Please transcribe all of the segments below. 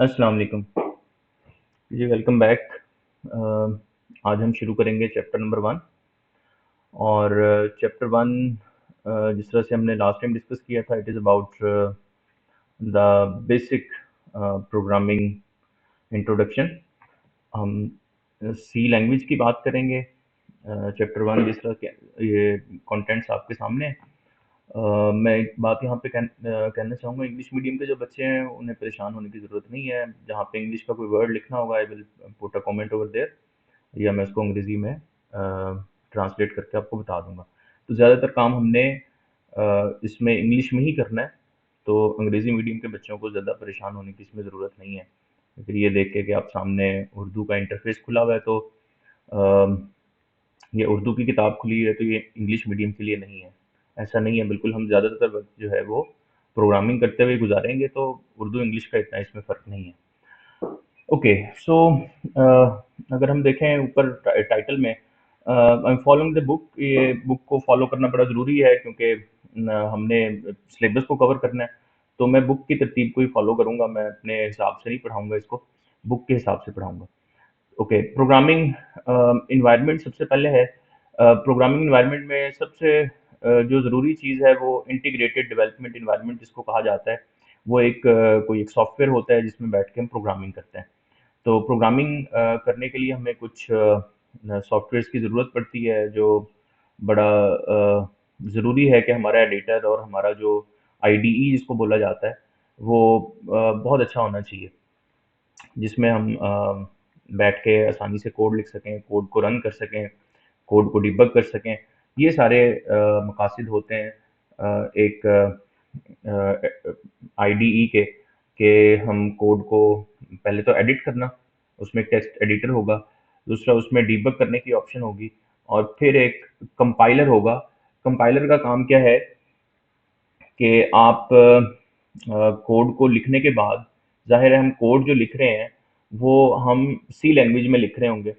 अस्सलाम वालेकुम जी, welcome back. आज हम शुरू करेंगे चैप्टर नंबर 1। और चैप्टर 1 जिस तरह से हमने लास्ट टाइम डिस्कस किया था, it is about the basic programming introduction. हम सी लैंग्वेज की बात करेंगे। चैप्टर 1 जिस तरह के ये कंटेंट्स आपके सामने हैं। मैं एक बात यहाँ पे कहना चाहूँगा, इंग्लिश मीडियम के जो बच्चे हैं उन्हें परेशान होने की ज़रूरत नहीं है। जहाँ पे इंग्लिश का कोई वर्ड लिखना होगा, I will put a comment over there, या मैं उसको अंग्रेज़ी में ट्रांसलेट करके आपको बता दूंगा। तो ज़्यादातर काम हमने इसमें इंग्लिश में ही करना है। तो अंग्रेज़ी मीडियम के बच्चों को ज़्यादा परेशान होने की इसमें ज़रूरत नहीं है। फिर ये देख के कि आप सामने उर्दू का इंटरफेस खुला हुआ है, तो ये उर्दू की किताब खुली है, तो ये इंग्लिश मीडियम के लिए नहीं है। ऐसा नहीं है, बिल्कुल हम ज़्यादातर वक्त जो है वो प्रोग्रामिंग करते हुए गुजारेंगे, तो उर्दू इंग्लिश का इतना इसमें फ़र्क नहीं है। ओके, सो अगर हम देखें ऊपर टाइटल में, I am following the book, ये बुक को फॉलो करना बड़ा ज़रूरी है, क्योंकि हमने सिलेबस को कवर करना है। तो मैं बुक की तरतीब को ही फॉलो करूंगा, मैं अपने हिसाब से नहीं पढ़ाऊंगा इसको, बुक के हिसाब से पढ़ाऊंगा। ओके, प्रोग्रामिंग इन्वायरमेंट सबसे पहले है। प्रोग्रामिंग इन्वायरमेंट में सबसे जो ज़रूरी चीज़ है वो इंटीग्रेटेड डेवलपमेंट इन्वायरमेंट जिसको कहा जाता है। वो एक कोई एक सॉफ्टवेयर होता है जिसमें बैठ के हम प्रोग्रामिंग करते हैं। तो प्रोग्रामिंग करने के लिए हमें कुछ सॉफ्टवेयर्स की ज़रूरत पड़ती है, जो बड़ा ज़रूरी है कि हमारा एडिटर और हमारा जो आईडीई जिसको बोला जाता है, वो बहुत अच्छा होना चाहिए, जिसमें हम बैठ के आसानी से कोड लिख सकें, कोड को रन कर सकें, कोड को डिबग कर सकें। ये सारे मकासद होते हैं एक आईडीई के हम कोड को पहले तो एडिट करना, उसमें टेक्स्ट एडिटर होगा। दूसरा, उसमें डिबग करने की ऑप्शन होगी। और फिर एक कंपाइलर होगा। कंपाइलर का काम क्या है कि आप कोड को लिखने के बाद, ज़ाहिर है हम कोड जो लिख रहे हैं वो हम सी लैंग्वेज में लिख रहे होंगे,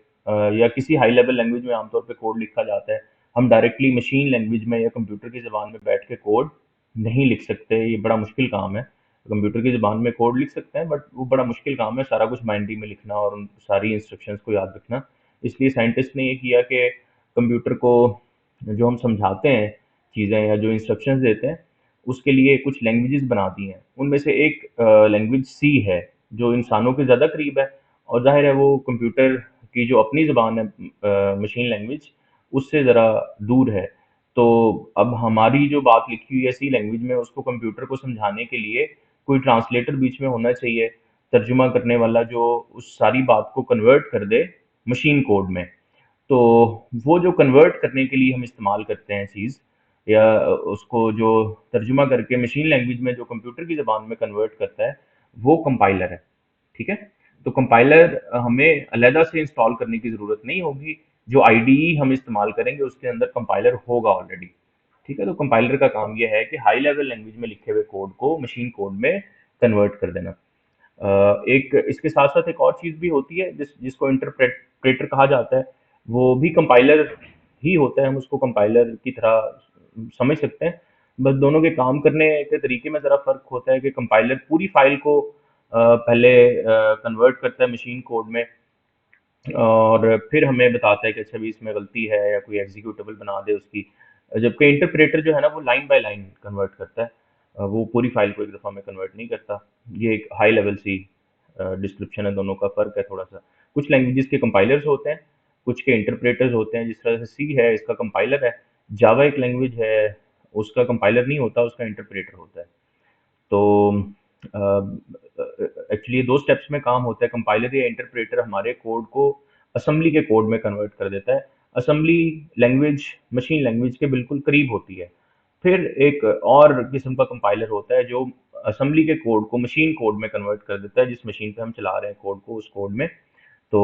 या किसी हाई लेवल लैंग्वेज में आमतौर पे कोड लिखा जाता है। हम डायरेक्टली मशीन लैंग्वेज में या कंप्यूटर की ज़बान में बैठ के कोड नहीं लिख सकते, ये बड़ा मुश्किल काम है। कंप्यूटर की ज़बान में कोड लिख सकते हैं, बट वो बड़ा मुश्किल काम है, सारा कुछ बाइनरी में लिखना और उन सारी इंस्ट्रक्शंस को याद रखना। इसलिए साइंटिस्ट ने ये किया कि कंप्यूटर को जो हम समझाते हैं चीज़ें या जो इंस्ट्रक्शंस देते हैं, उसके लिए कुछ लैंग्वेजेस बना दी हैं। उनमें से एक लैंग्वेज सी है, जो इंसानों के ज़्यादा करीब है, और ज़ाहिर है वो कंप्यूटर की जो अपनी ज़बान है, मशीन लैंग्वेज, उससे ज़रा दूर है। तो अब हमारी जो बात लिखी हुई है सी लैंग्वेज में, उसको कंप्यूटर को समझाने के लिए कोई ट्रांसलेटर बीच में होना चाहिए, तर्जुमा करने वाला, जो उस सारी बात को कन्वर्ट कर दे मशीन कोड में। तो वो जो कन्वर्ट करने के लिए हम इस्तेमाल करते हैं चीज़, या उसको जो तर्जुमा करके मशीन लैंग्वेज में जो कंप्यूटर की ज़बान में कन्वर्ट करता है, वो कंपाइलर है। ठीक है? तो कंपाइलर हमें अलहदा से इंस्टॉल करने की ज़रूरत नहीं होगी। जो आईडीई हम इस्तेमाल करेंगे उसके अंदर कंपाइलर होगा ऑलरेडी। ठीक है? तो कंपाइलर का काम ये है कि हाई लेवल लैंग्वेज में लिखे हुए कोड को मशीन कोड में कन्वर्ट कर देना। एक इसके साथ साथ एक और चीज़ भी होती है जिसको इंटरप्रेटर कहा जाता है। वो भी कंपाइलर ही होता है, हम उसको कंपाइलर की तरह समझ सकते हैं। बस दोनों के काम करने के तरीके में ज़रा फ़र्क होता है कि कंपाइलर पूरी फाइल को पहले कन्वर्ट करता है मशीन कोड में, और फिर हमें बताता है कि अच्छा भी इसमें गलती है, या कोई एग्जीक्यूटेबल बना दे उसकी। जबकि इंटरप्रेटर जो है ना, वो लाइन बाय लाइन कन्वर्ट करता है। वो पूरी फाइल को एक दफ़ा में कन्वर्ट नहीं करता। ये एक हाई लेवल सी डिस्क्रिप्शन है, दोनों का फ़र्क है थोड़ा सा। कुछ लैंग्वेजेस के कंपाइलर्स होते हैं, कुछ के इंटरप्रेटर्स होते हैं। जिस तरह से सी है, इसका कंपाइलर है। जावा एक लैंग्वेज है, उसका कंपाइलर नहीं होता, उसका इंटरप्रेटर होता है। तो एक्चुअली ये दो स्टेप्स में काम होता है। कंपाइलर या इंटरप्रेटर हमारे कोड को असेंबली के कोड में कन्वर्ट कर देता है। असेंबली लैंग्वेज मशीन लैंग्वेज के बिल्कुल करीब होती है। फिर एक और किस्म का कंपाइलर होता है जो असेंबली के कोड को मशीन कोड में कन्वर्ट कर देता है, जिस मशीन पे हम चला रहे हैं कोड को, उस कोड में। तो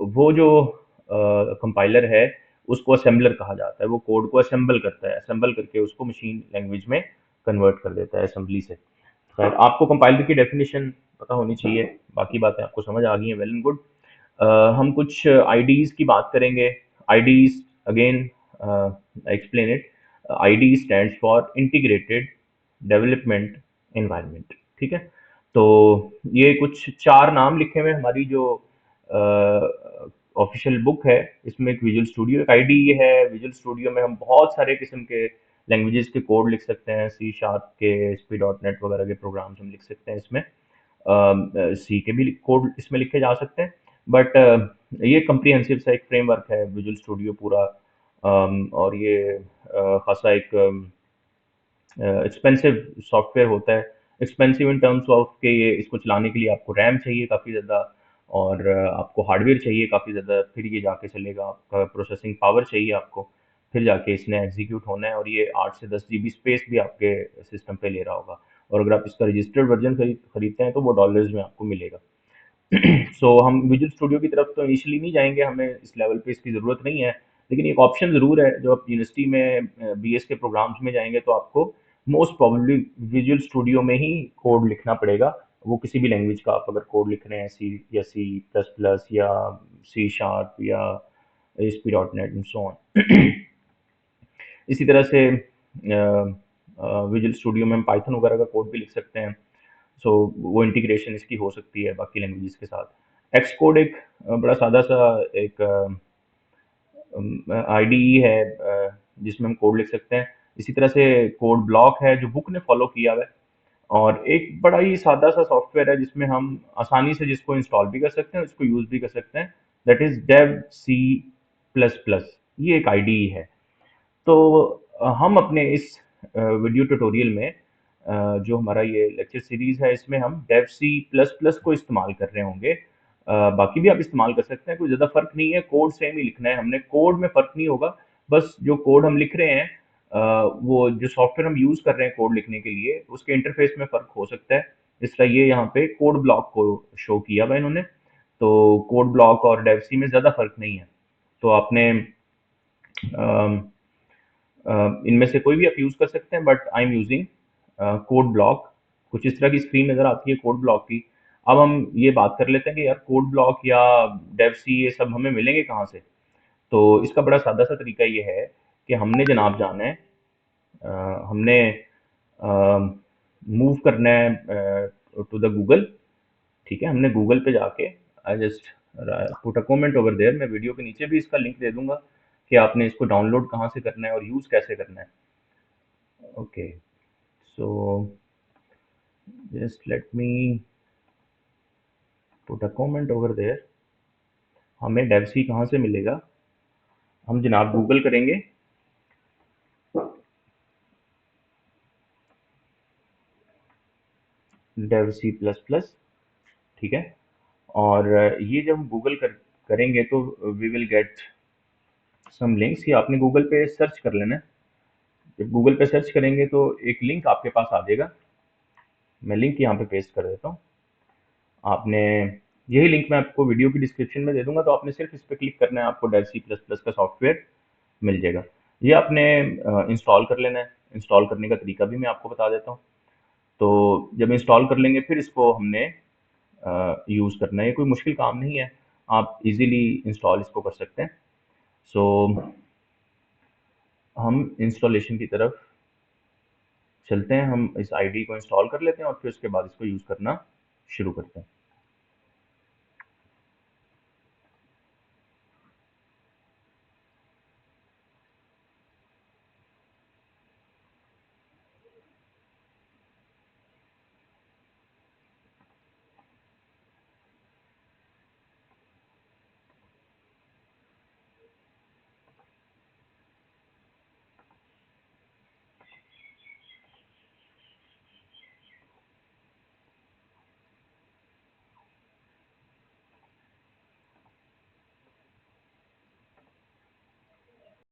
वो जो कंपाइलर है, उसको असेंबलर कहा जाता है। वो कोड को असेंबल करता है, असेंबल करके उसको मशीन लैंग्वेज में कन्वर्ट कर देता है असेंबली से। खैर, आपको कंपाइलर की डेफिनेशन पता होनी चाहिए, बाकी बातें आपको समझ आ गई हैं, वेल एंड गुड। हम कुछ आईडीज की बात करेंगे। IDs, again explain it. ID stands for integrated development environment. ठीक है? तो ये कुछ 4 नाम लिखे हुए हैं हमारी जो ऑफिशियल बुक है, इसमें एक विजुअल स्टूडियो एक आईडी है। विजुअल स्टूडियो में हम बहुत सारे किस्म के लैंग्वेजेस के कोड लिख सकते हैं, सी शार्प के, एसपी डॉट नेट वगैरह के प्रोग्राम्स हम लिख सकते हैं इसमें। सी के भी कोड इसमें लिखे जा सकते हैं, बट ये कम्प्रिहेंसिव सा एक फ्रेमवर्क है विजुअल स्टूडियो पूरा। और ये खासा एक एक्सपेंसिव सॉफ्टवेयर होता है। एक्सपेंसिव इन टर्म्स ऑफ के ये इसको चलाने के लिए आपको रैम चाहिए काफ़ी ज़्यादा, और आपको हार्डवेयर चाहिए काफ़ी ज़्यादा, फिर ये जाके चलेगा। आपका प्रोसेसिंग पावर चाहिए आपको, फिर जाके इसने एग्जीक्यूट होना है, और ये 8 से 10 जीबी स्पेस भी आपके सिस्टम पे ले रहा होगा। और अगर आप इसका रजिस्टर्ड वर्जन खरीदते हैं तो वो डॉलर्स में आपको मिलेगा। सो हम विजुअल स्टूडियो की तरफ तो इनिशियली नहीं जाएंगे, हमें इस लेवल पे इसकी ज़रूरत नहीं है। लेकिन एक ऑप्शन ज़रूर है, जो आप यूनिवर्सिटी में बीएस के प्रोग्राम्स में जाएंगे तो आपको मोस्ट प्रोबेबली विजुअल स्टूडियो में ही कोड लिखना पड़ेगा। वो किसी भी लैंग्वेज का आप अगर कोड लिख रहे हैं, सी या सी प्लस प्लस या सी शार्प या S P dot net and so on. इसी तरह से विजुअल स्टूडियो में हम पाइथन वगैरह का कोड भी लिख सकते हैं। सो वो इंटीग्रेशन इसकी हो सकती है बाकी लैंग्वेजेस के साथ। एक्स कोड एक बड़ा सादा सा एक आईडीई है, जिसमें हम कोड लिख सकते हैं। इसी तरह से कोड ब्लॉक है जो बुक ने फॉलो किया हुआ है, और एक बड़ा ही सादा सा सॉफ्टवेयर है जिसमें हम आसानी से जिसको इंस्टॉल भी कर सकते हैं, उसको यूज भी कर सकते हैं। That is Dev C plus plus. ये एक आईडीई है। तो हम अपने इस वीडियो ट्यूटोरियल में जो हमारा ये लेक्चर सीरीज है, इसमें हम डेव सी प्लस प्लस को इस्तेमाल कर रहे होंगे। बाकी भी आप इस्तेमाल कर सकते हैं, कोई ज़्यादा फर्क नहीं है, कोड सेम ही लिखना है हमने, कोड में फर्क नहीं होगा। बस जो कोड हम लिख रहे हैं, वो जो सॉफ्टवेयर हम यूज़ कर रहे हैं कोड लिखने के लिए, उसके इंटरफेस में फ़र्क हो सकता है। इसलिए ये यहाँ पे कोड ब्लॉक को शो किया हुआ है इन्होंने। तो कोड ब्लॉक और डेव सी में ज़्यादा फर्क नहीं है। तो आपने इनमें से कोई भी आप यूज़ कर सकते हैं, but I am using code block. कुछ इस तरह की स्क्रीन नज़र आती है कोड ब्लॉक की। अब हम ये बात कर लेते हैं कि यार कोड ब्लॉक या डेव सी ये सब हमें मिलेंगे कहाँ से। तो इसका बड़ा सादा सा तरीका ये है कि हमने जनाब जाना है, हमने मूव करना है टू द गूगल। ठीक है, हमने गूगल पे जाके I just put a comment over there, मैं वीडियो के नीचे भी इसका लिंक दे दूंगा कि आपने इसको डाउनलोड कहाँ से करना है और यूज़ कैसे करना है। Okay, so just let me put a comment over there. हमें डेव सी कहाँ से मिलेगा? हम जनाब गूगल करेंगे, डेव सी प्लस प्लस। ठीक है, और ये जब हम गूगल करेंगे तो we will get some links. ये आपने गूगल पे सर्च कर लेना है। जब गूगल पे सर्च करेंगे तो एक लिंक आपके पास आ जाएगा। मैं लिंक यहाँ पे पेस्ट कर देता हूँ। आपने यही लिंक मैं आपको वीडियो की डिस्क्रिप्शन में दे दूंगा, तो आपने सिर्फ इस पर क्लिक करना है, आपको डेव सी प्लस प्लस का सॉफ्टवेयर मिल जाएगा। ये आपने इंस्टॉल कर लेना है। इंस्टॉल करने का तरीका भी मैं आपको बता देता हूँ। तो जब इंस्टॉल कर लेंगे फिर इसको हमने यूज़ करना है। ये कोई मुश्किल काम नहीं है, आप इजीली इंस्टॉल इसको कर सकते हैं। सो हम इंस्टॉलेशन की तरफ चलते हैं। हम इस आईडी को इंस्टॉल कर लेते हैं और फिर उसके बाद इसको यूज़ करना शुरू करते हैं।